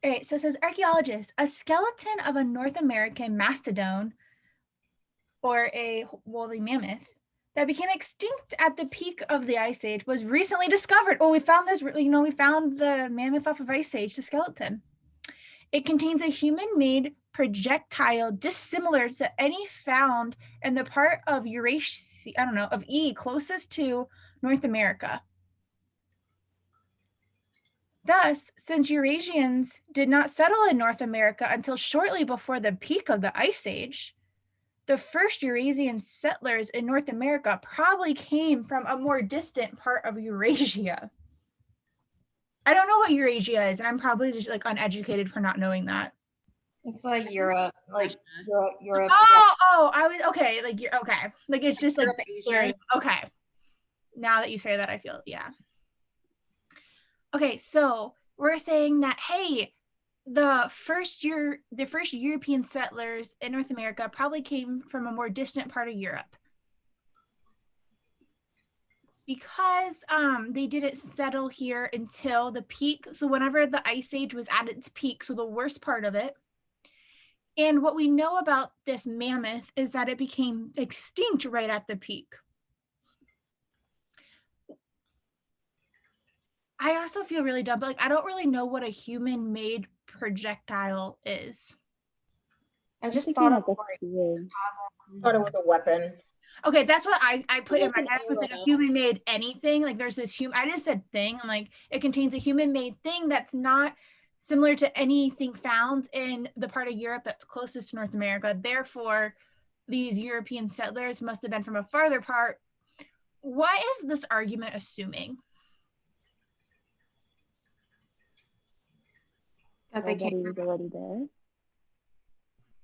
All right, so it says archaeologists, a skeleton of a North American mastodon or a woolly mammoth that became extinct at the peak of the Ice Age was recently discovered. Oh, we found this, we found the mammoth off of Ice Age, the skeleton. It contains a human-made projectile dissimilar to any found in the part of Eurasia, of E closest to North America. Thus, since Eurasians did not settle in North America until shortly before the peak of the Ice Age, the first Eurasian settlers in North America probably came from a more distant part of Eurasia. I don't know what Eurasia is, and I'm probably just like uneducated for not knowing that. It's like Europe, Europe. I was okay. Like you're okay. Like it's just like Asia. Okay. Now that you say that, I feel yeah. Okay, so we're saying that hey, the first European settlers in North America probably came from a more distant part of Europe because they didn't settle here until the peak. So whenever the Ice Age was at its peak, so the worst part of it. And what we know about this mammoth is that it became extinct right at the peak. I also feel really dumb, but like I don't really know what a human-made projectile is. I just thought it was a weapon. Okay, that's what I put in my head was like a human-made anything. Like there's this I just said thing. I'm like, it contains a human-made thing that's not similar to anything found in the part of Europe that's closest to North America. Therefore, these European settlers must have been from a farther part. What is this argument assuming? That they came was already there.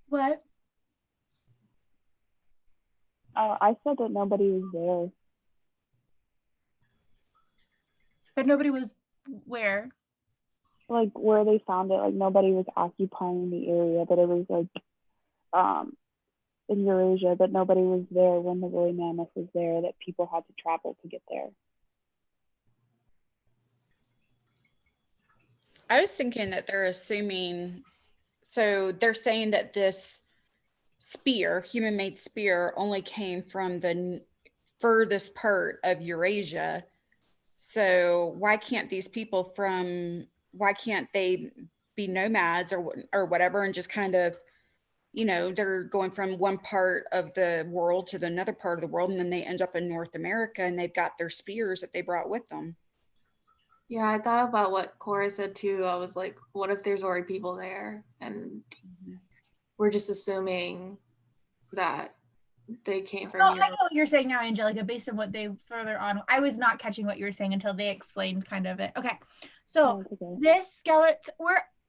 What? I said that nobody was there. But nobody was where? Like where they found it, like nobody was occupying the area, but it was like in Eurasia, but nobody was there when the woolly mammoth was there, that people had to travel to get there. I was thinking that they're assuming, so they're saying that this spear, human-made spear, only came from the furthest part of Eurasia. So why can't these people why can't they be nomads or whatever and just kind of, they're going from one part of the world to another part of the world and then they end up in North America and they've got their spears that they brought with them. Yeah, I thought about what Cora said too. I was like, what if there's already people there and we're just assuming that they came from Europe. I know what you're saying now, Angelica, based on what they further on. I was not catching what you were saying until they explained kind of it. Okay. So this skeleton,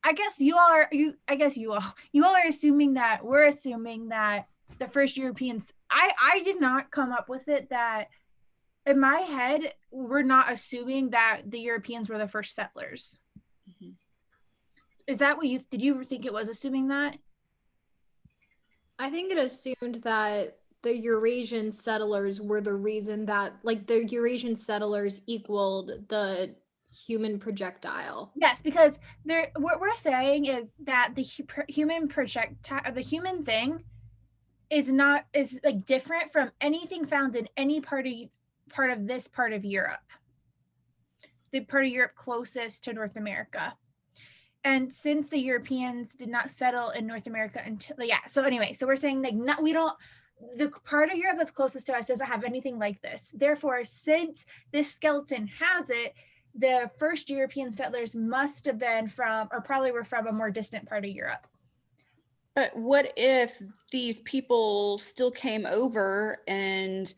I guess you all are assuming that we're assuming that the first Europeans, I did not come up with it that in my head, we're not assuming that the Europeans were the first settlers. Mm-hmm. Is that what did you think it was assuming that? I think it assumed that the Eurasian settlers were the reason that, like, the Eurasian settlers equaled the human projectile. Yes, because what we're saying is that the human projectile, the human thing, is like different from anything found in any part of this part of Europe, the part of Europe closest to North America. And since the Europeans did not settle in North America until, so anyway, so we're saying like the part of Europe that's closest to us doesn't have anything like this. Therefore, since this skeleton has it, the first European settlers must have been from, or probably were from, a more distant part of Europe. But what if these people still came over and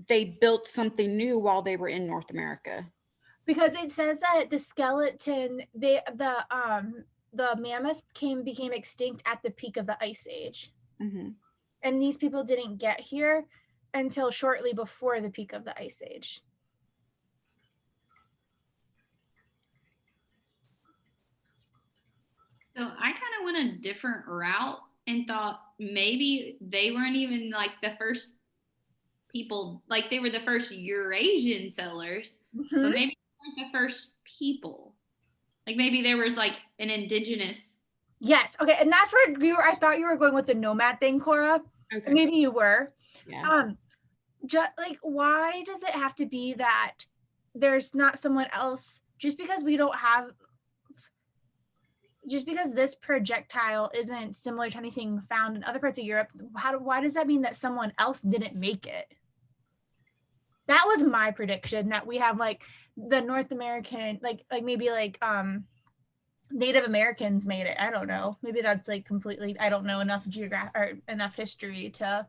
they built something new while they were in North America? Because it says that the skeleton, the mammoth became extinct at the peak of the Ice Age. Mm-hmm. And these people didn't get here until shortly before the peak of the Ice Age. So I kind of went a different route and thought maybe they weren't even like the first people, like they were the first Eurasian settlers, mm-hmm. But maybe they weren't the first people. Like maybe there was like an indigenous. Yes. Okay. And that's where I thought you were going with the nomad thing, Cora. Okay. Maybe you were. Yeah. Just like, why does it have to be that there's not someone else just because this projectile isn't similar to anything found in other parts of Europe? Why does that mean that someone else didn't make it? That was my prediction, that we have like the North American, like maybe like Native Americans made it. I don't know. Maybe that's like completely, I don't know enough enough history to.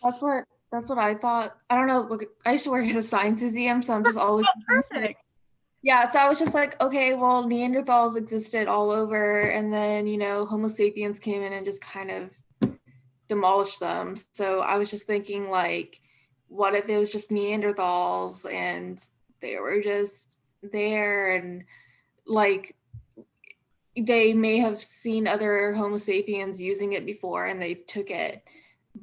That's what I thought. I don't know. I used to work at a science museum, so I'm just always Perfect. Yeah, so I was just like, okay, well, Neanderthals existed all over, and then, Homo sapiens came in and just kind of demolished them. So I was just thinking, like, what if it was just Neanderthals and they were just there, and like they may have seen other Homo sapiens using it before and they took it,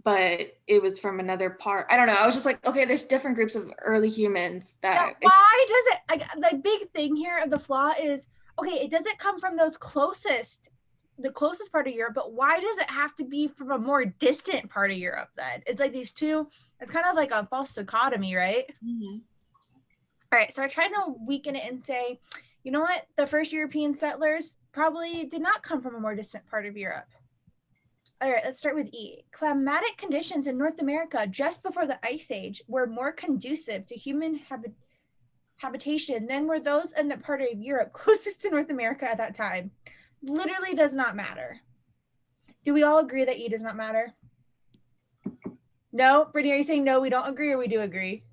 but it was from another part. I don't know. I was just like, okay, there's different groups of early humans that. Now, why does it? The big thing here of the flaw is, okay, it doesn't come from the closest part of Europe, but why does it have to be from a more distant part of Europe then? It's like these two, it's kind of like a false dichotomy, right? Mm-hmm. All right, so I tried to weaken it and say, you know what? The first European settlers probably did not come from a more distant part of Europe. All right, let's start with E. Climatic conditions in North America just before the Ice Age were more conducive to human habitation than were those in the part of Europe closest to North America at that time. Literally does not matter. Do we all agree that E does not matter? No? Brittany, are you saying no, we don't agree, or we do agree?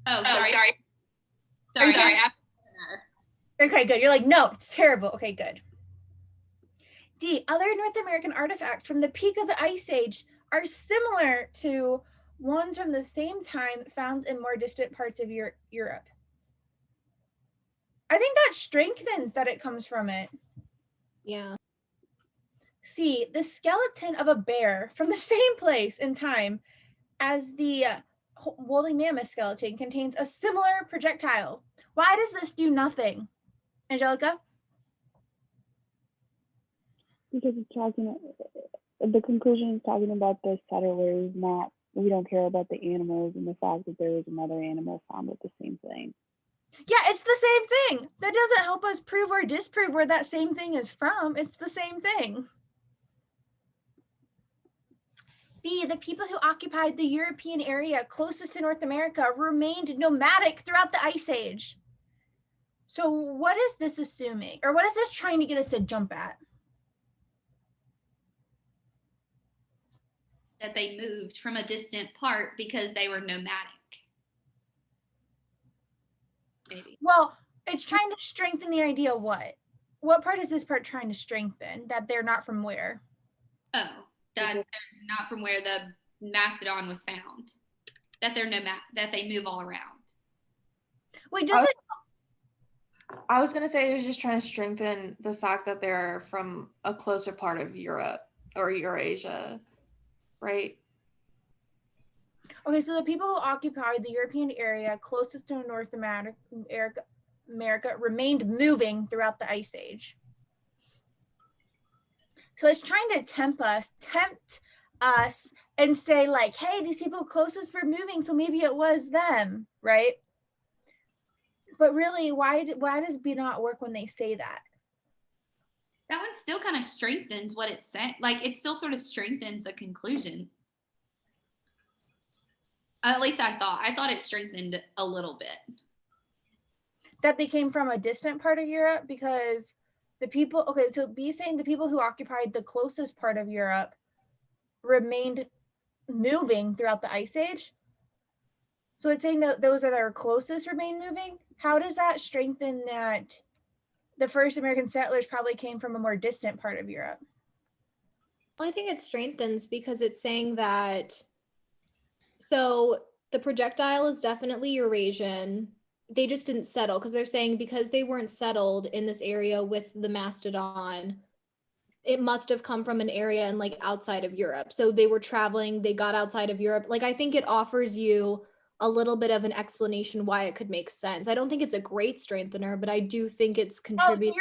Oh, sorry. Sorry. Okay, good. You're like, no, it's terrible. Okay, good. D, other North American artifacts from the peak of the Ice Age are similar to ones from the same time found in more distant parts of Europe. I think that strengthens that it comes from it. Yeah. C, the skeleton of a bear from the same place and time as the woolly mammoth skeleton contains a similar projectile. Why does this do nothing? Angelica? Because the conclusion is talking about the settlers, not, we don't care about the animals and the fact that there was another animal found with the same thing. Yeah, it's the same thing. That doesn't help us prove or disprove where that same thing is from. It's the same thing. B, the people who occupied the European area closest to North America remained nomadic throughout the Ice Age. So what is this assuming? Or what is this trying to get us to jump at? That they moved from a distant part because they were nomadic. Maybe. Well, it's trying to strengthen the idea of what? What part is this part trying to strengthen? That they're not from where? Oh, that they're not from where the mastodon was found. That they're that they move all around. Wait, does it? I was gonna say it was just trying to strengthen the fact that they're from a closer part of Europe or Eurasia, right? Okay, so the people who occupied the European area closest to North America remained moving throughout the Ice Age. So it's trying to tempt us and say like, hey, these people closest were moving, so maybe it was them, right? But really, why does B not work when they say that? That one still kind of strengthens what it said. Like it still sort of strengthens the conclusion. At least I thought it strengthened a little bit. That they came from a distant part of Europe because the people, okay, so B saying the people who occupied the closest part of Europe remained moving throughout the Ice Age. So it's saying that those are their closest remain moving. How does that strengthen that the first American settlers probably came from a more distant part of Europe? Well, I think it strengthens because it's saying that, so the projectile is definitely Eurasian. They just didn't settle because they're saying because they weren't settled in this area with the mastodon, it must have come from an area in like outside of Europe. So they were traveling, they got outside of Europe. Like I think it offers you a little bit of an explanation why it could make sense. I don't think it's a great strengthener, but I do think it's Oh, so contributing.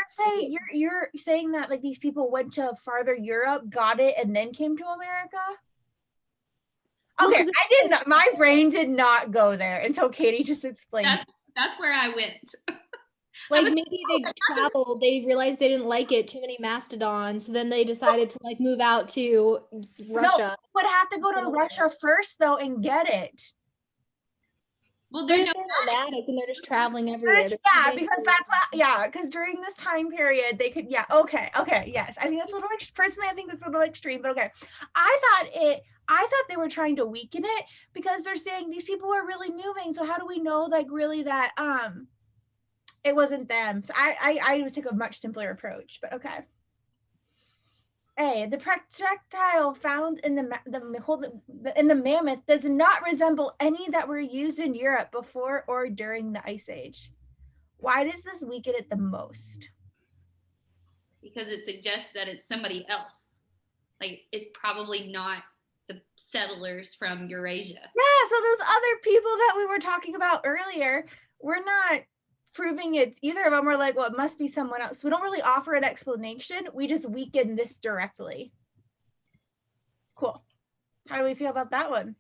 you're saying that like these people went to farther Europe, got it, and then came to America? Well, Okay, 'cause I did not. My brain did not go there until Katie just explained. That's where I went. Like was- maybe they traveled, they realized they didn't like it, too many mastodons, so then they decided to like move out to Russia. No, would have to go to Russia first though and get it. Well, But they're if they're nomadic and they're just traveling everywhere. Yeah, because that's what, yeah, because during this time period they could, yeah, okay, yes. I think that's a little, personally, I think that's a little extreme, but okay. I thought they were trying to weaken it because they're saying these people are really moving. So how do we know like really that it wasn't them? So I would take a much simpler approach, but okay. A, the projectile found in the mammoth does not resemble any that were used in Europe before or during the Ice Age. Why does this weaken it the most? Because it suggests that it's somebody else. Like it's probably not the settlers from Eurasia. Yeah, so those other people that we were talking about earlier, we're not proving it's either of them. We're like, well, it must be someone else. We don't really offer an explanation. We just weaken this directly. Cool. How do we feel about that one?